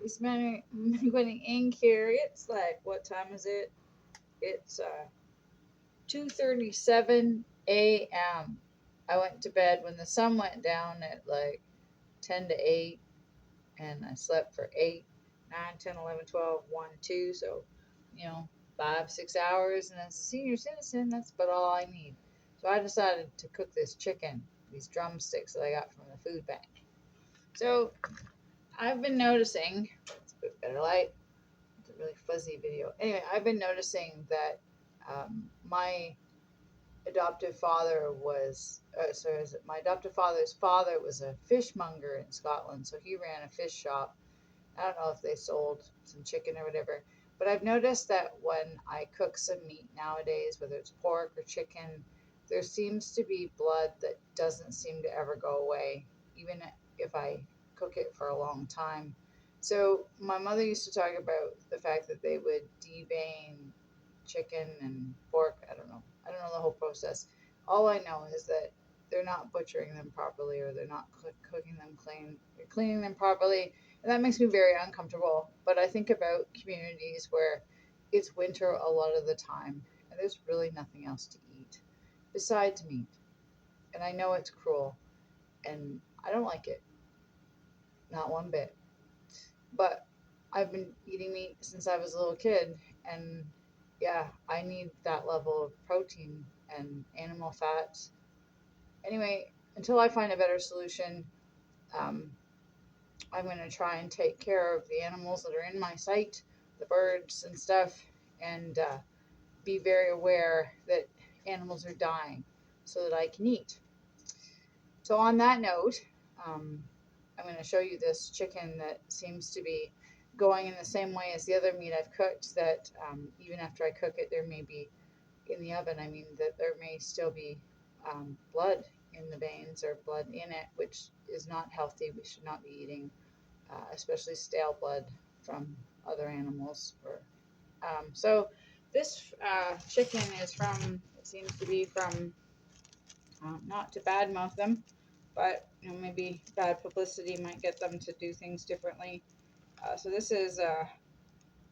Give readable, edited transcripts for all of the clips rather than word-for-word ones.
this morning going in here. It's like, what time is it? It's 2:37 a.m. I went to bed when the sun went down at like 10 to 8, and I slept for 8, 9, 10, 11, 12, 1, 2. So, you know, 5, 6 hours. And as a senior citizen, that's about all I need. So I decided to cook this chicken, these drumsticks that I got from the food bank. So I've been noticing, it's a bit better light, it's a really fuzzy video. Anyway, I've been noticing that my adoptive father was, my adoptive father's father was a fishmonger in Scotland. So he ran a fish shop. I don't know if they sold some chicken or whatever, but I've noticed that when I cook some meat nowadays, whether it's pork or chicken, there seems to be blood that doesn't seem to ever go away, even if I cook it for a long time. So my mother used to talk about the fact that they would devein chicken and pork. I don't know. I don't know the whole process. All I know is that they're not butchering them properly, or they're not cooking them clean, or cleaning them properly, and that makes me very uncomfortable. But I think about communities where it's winter a lot of the time and there's really nothing else to eat besides meat. And I know it's cruel and I don't like it, not one bit. But I've been eating meat since I was a little kid, and yeah, I need that level of protein and animal fats. Anyway, until I find a better solution, um, I'm going to try and take care of the animals that are in my sight, the birds and stuff, and be very aware that animals are dying so that I can eat. So, on that note, um, I'm going to show you this chicken that seems to be going in the same way as the other meat I've cooked. That even after I cook it, there may be in the oven, I mean, that there may still be blood in the veins or blood in it, which is not healthy. We should not be eating especially stale blood from other animals. So this chicken is from, it seems to be from, not to badmouth them, but maybe bad publicity might get them to do things differently. So this is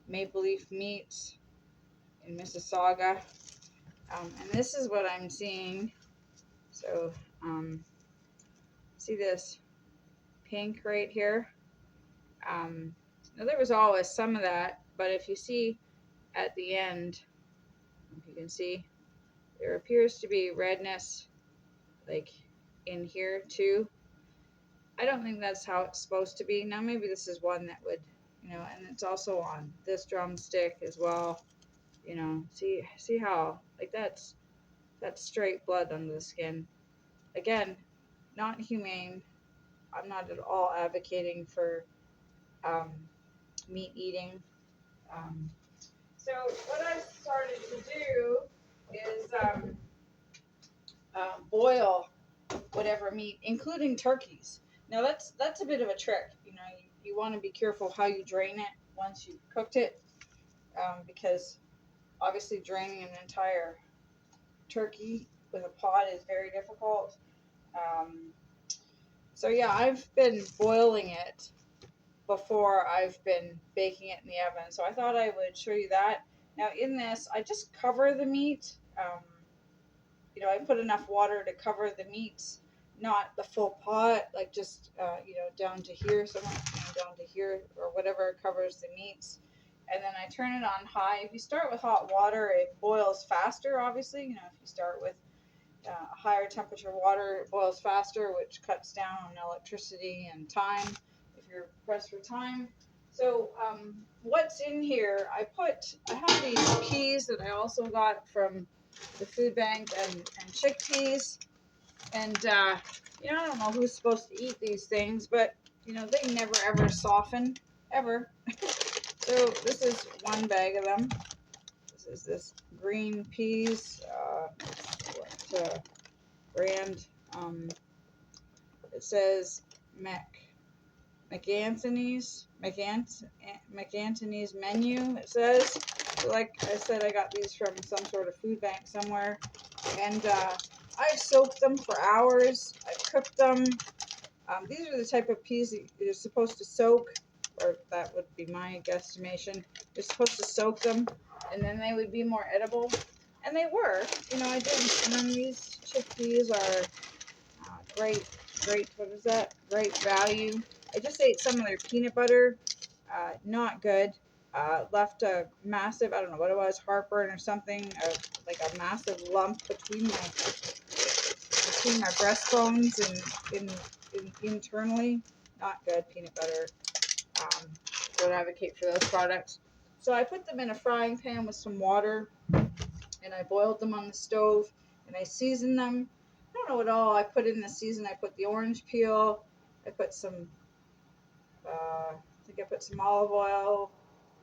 Maple Leaf Meats in Mississauga, and this is what I'm seeing. So see this pink right here? Now there was always some of that, but if you see at the end, if you can see, there appears to be redness like in here too. I don't think that's how it's supposed to be. Now maybe this is one that would, and it's also on this drumstick as well. See how like that's straight blood under the skin. Again, not humane. I'm not at all advocating for um, meat eating. Um, so what I've started to do is boil whatever meat, including turkeys. Now that's a bit of a trick. You want to be careful how you drain it once you've cooked it, because obviously draining an entire turkey with a pot is very difficult. Um, so yeah, I've been boiling it before I've been baking it in the oven. So I thought I would show you that. Now in this, I just cover the meat. I put enough water to cover the meats, not the full pot, like just down to here, somewhere down to here or whatever covers the meats. And then I turn it on high. If you start with hot water, it boils faster. Obviously, if you start with higher temperature water, it boils faster, which cuts down on electricity and time if you're pressed for time. So what's in here? I have these peas that I also got from the food bank, and chickpeas. And I don't know who's supposed to eat these things, but they never ever soften ever. So this is one bag of them. This green peas. What brand? It says McAnthony's menu. It says. So like I said, I got these from some sort of food bank somewhere, and I've soaked them for hours. I've cooked them. These are the type of peas that you're supposed to soak or that would be my guesstimation. You're supposed to soak them, and then they would be more edible. And they were, I did. And then these chickpeas are great, what is that? Great value. I just ate some of their peanut butter. Not good. Left a massive, I don't know what it was, heartburn or something, like a massive lump between my breastbones and internally. Not good, peanut butter. Don't advocate for those products. So I put them in a frying pan with some water, and I boiled them on the stove, and I seasoned them. I don't know what all I put in the season. I put the orange peel. I put some, I think I put some olive oil,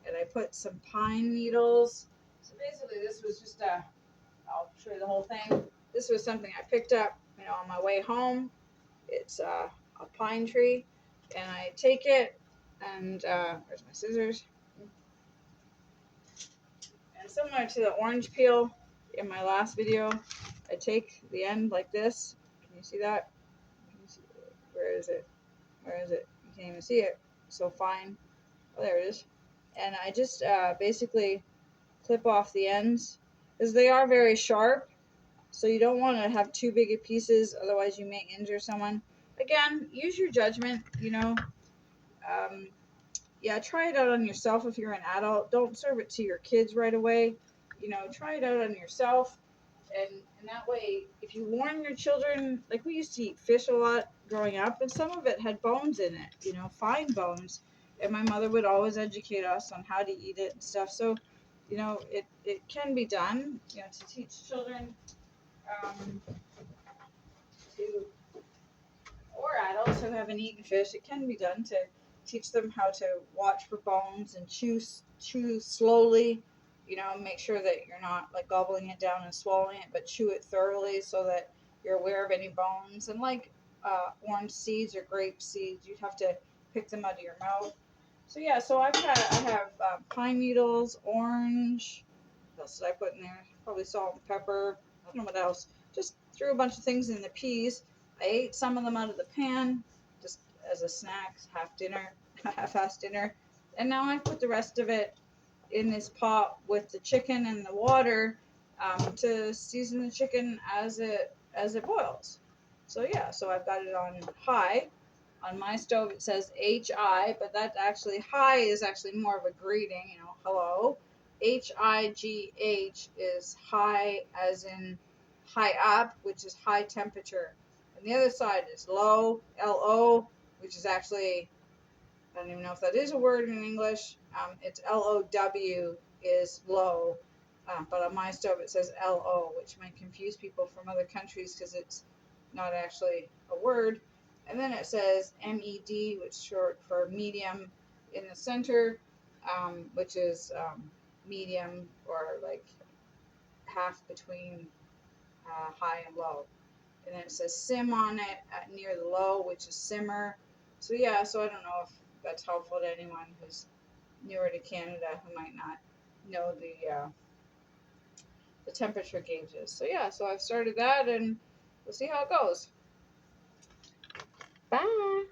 and I put some pine needles. So basically, this was just I'll show you the whole thing. This was something I picked up, on my way home. It's a pine tree, and I take it, and where's my scissors? And similar to the orange peel in my last video, I take the end like this. Can you see that? Can you see, where is it? Where is it? You can't even see it. So fine. Oh, there it is. And I just basically clip off the ends because they are very sharp. So you don't want to have too big of pieces, otherwise you may injure someone. Again, use your judgment. Yeah, try it out on yourself if you're an adult. Don't serve it to your kids right away. Try it out on yourself. And that way, if you warn your children, like we used to eat fish a lot growing up, and some of it had bones in it, fine bones. And my mother would always educate us on how to eat it and stuff. So, it can be done, to teach children to or adults who haven't eaten fish, it can be done to teach them how to watch for bones and chew slowly. Make sure that you're not like gobbling it down and swallowing it, but chew it thoroughly so that you're aware of any bones. And like orange seeds or grape seeds, you'd have to pick them out of your mouth. So yeah, so I have pine needles, orange. What else did I put in there? Probably salt and pepper. I don't know what else. Just threw a bunch of things in the peas. I ate some of them out of the pan, just as a snack, half-assed dinner. And now I put the rest of it in this pot with the chicken and the water to season the chicken as it boils. So yeah, so I've got it on high. On my stove it says HI, but that actually high is actually more of a greeting, hello. HIGH is high as in high up, which is high temperature. And the other side is low, LO, which is actually, I don't even know if that is a word in English. It's LOW is low. But on my stove it says LO, which might confuse people from other countries because it's not actually a word. And then it says MED, which is short for medium in the center, which is medium or like half between high and low. And then it says sim on it near the low, which is simmer. So yeah, so I don't know if that's helpful to anyone who's newer to Canada who might not know the temperature gauges. So yeah, so I've started that, and we'll see how it goes. Bye.